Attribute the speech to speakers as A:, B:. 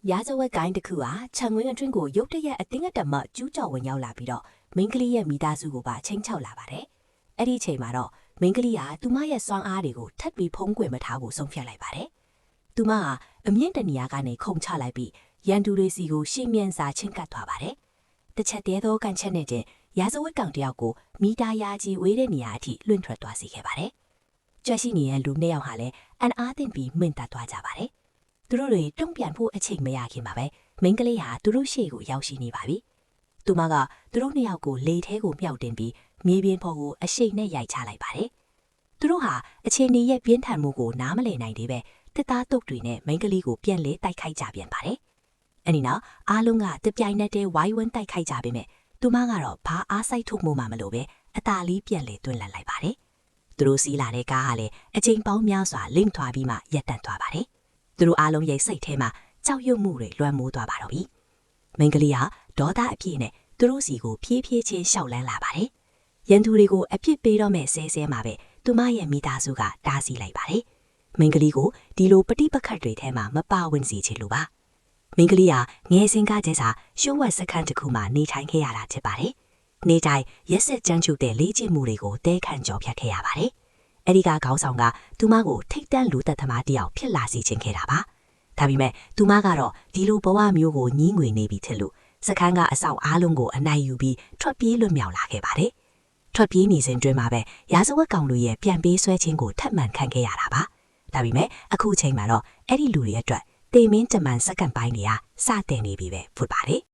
A: ရာဇဝတ်ကိုင်းတစ်ခုဟာခြံဝင်းအတွင်းကိုရုတ်တရက်အတင်းအဓမ္မကျူးကျော်ဝင်ရောက်လာပြီးတော့မိန်းကလေးရဲ့မိသားစုကိုပါချိန်ချောက်လာပါတယ်။အဲ့ဒီအချိန်မှာတော့မိန်းကလေးဟာသူမရဲ့စွမ်းအားတွေကိုထပ်ပြီးဖုံးကွယ်မထားဖို့ဆုံးဖြတ်လိုက်ပါတယ်။သူမဟာအမြင့်တနေရာကနေခုန်ချလိုက်ပြီးရန်သူတွေစီကိုရှေ့မြန်စာချင်းကပ်သွားပါတယ်။တစ်ချက်တည်းသောကန်ချက်နဲ့တင်ရာဇဝတ်ကောင်တယောက်ကိုမီတာရာကြီးဝေးတဲ့နေရာအထိလွင့်ထွက်သွားစေခဲ့ပါတယ်။ကြွရှိနေတဲ့လူနှစ်ယောက်ဟာလည်းအန်အားသင့်ပြီးမှင်တက်သွားကြပါတယ်။သူတို့တွေတုံ့ပြန်ဖို့အချိန်မရခင်ပါပဲမိန်းကလေးဟာသူတို့ရှေ့ကိုရောက်ရှိနေပါပြီ။သူမကသူတို့နှစ်ယောက်ကိုလေထဲကိုမြှောက်တင်ပြီးမြေပြင်ပေါ်ကိုအရှိန်နဲ့ရိုက်ချလိုက်ပါတယ်။သူတို့ဟာအချိန်ကြီးရဲ့ပြင်းထန်မှုကိုနားမလည်နိုင်သေးပဲတစ်သားတုပ်တွေနဲ့မိန်းကလေးကိုပြန်လဲတိုက်ခိုက်ကြပြန်ပါတယ်။အဲဒီနောက်အားလုံးကတပြိုင်နက်တည်းဝိုင်းဝန်းတိုက်ခိုက်ကြပေမဲ့သူမကတော့ဘာအားစိုက်ထုတ်မှုမှမလိုပဲအသာလေးပြန်လဲတွန်းလှန်လိုက်ပါတယ်။သူတို့စီးလာတဲ့ကားဟာလည်းအချိန်ပေါင်းများစွာလင့်ထွားပြီးမှရပ်တန့်သွားပါတယ်။သူတို့အားလုံးရဲ့စိတ်ထဲမှာကြောက်ရွံ့မှုတွေလွှမ်းမိုးသွားပါတော့ပြီ။မိန်းကလေးဟာဒေါသအပြည့်နဲ့သူတို့စီကိုဖြည်းဖြည်းချင်းရှောက်လန်းလာပါတယ်။ရန်သူတွေကိုအပြစ်ပေးတော့မဲ့ဆဲဆဲမှာပဲသူမရဲ့မိသားစုကတားဆီးလိုက်ပါတယ်။မိန်းကလေးကိုဒီလိုပဋိပက္ခတွေထဲမှာမပါဝင်စေချင်လို့ပါ။မိန်းကလေးဟာငယ်စဉ်ကတည်းကရှုံးဝက်စခန်းတစ်ခုမှာနေထိုင်ခဲ့ရတာဖြစ်ပါတယ်။နေတိုင်းရက်ဆက်ကြမ်းကြုတ်တဲ့လေ့ကျင့်မှုတွေကိုတဲခန့်ကြော်ဖြတ်ခဲ့ရပါတယ်။အဲဒီကခေါင်းဆောင်ကသူမကိုထိတ်တန့်လူသက်သမားတယောက်ဖြစ်လာစေချင်ခဲ့တာပါ။ဒါပေမဲ့သူမကတော့ဒီလိုဘဝမျိုးကိုညှင်းငွေနေပြီထင်လို့စခန်းကအဆောင်အားလုံးကိုအနိုင်ယူပြီးထွက်ပြေးလွတ်မြောက်လာခဲ့ပါတယ်။ထွက်ပြေးနေစဉ်တွင်မှာပဲရာဇဝတ်ကောင်လူရဲ့ပြန်ပေးဆွဲခြင်းကိုထပ်မံခံခဲ့ရတာပါ။ဒါပေမဲ့အခုချိန်မှာတော့အဲ့ဒီလူတွေအတွက်တေမင်းတမန်စက္ကန့်ပိုင်းတွေကစတင်နေပြီပဲဖြစ်ပါတယ်။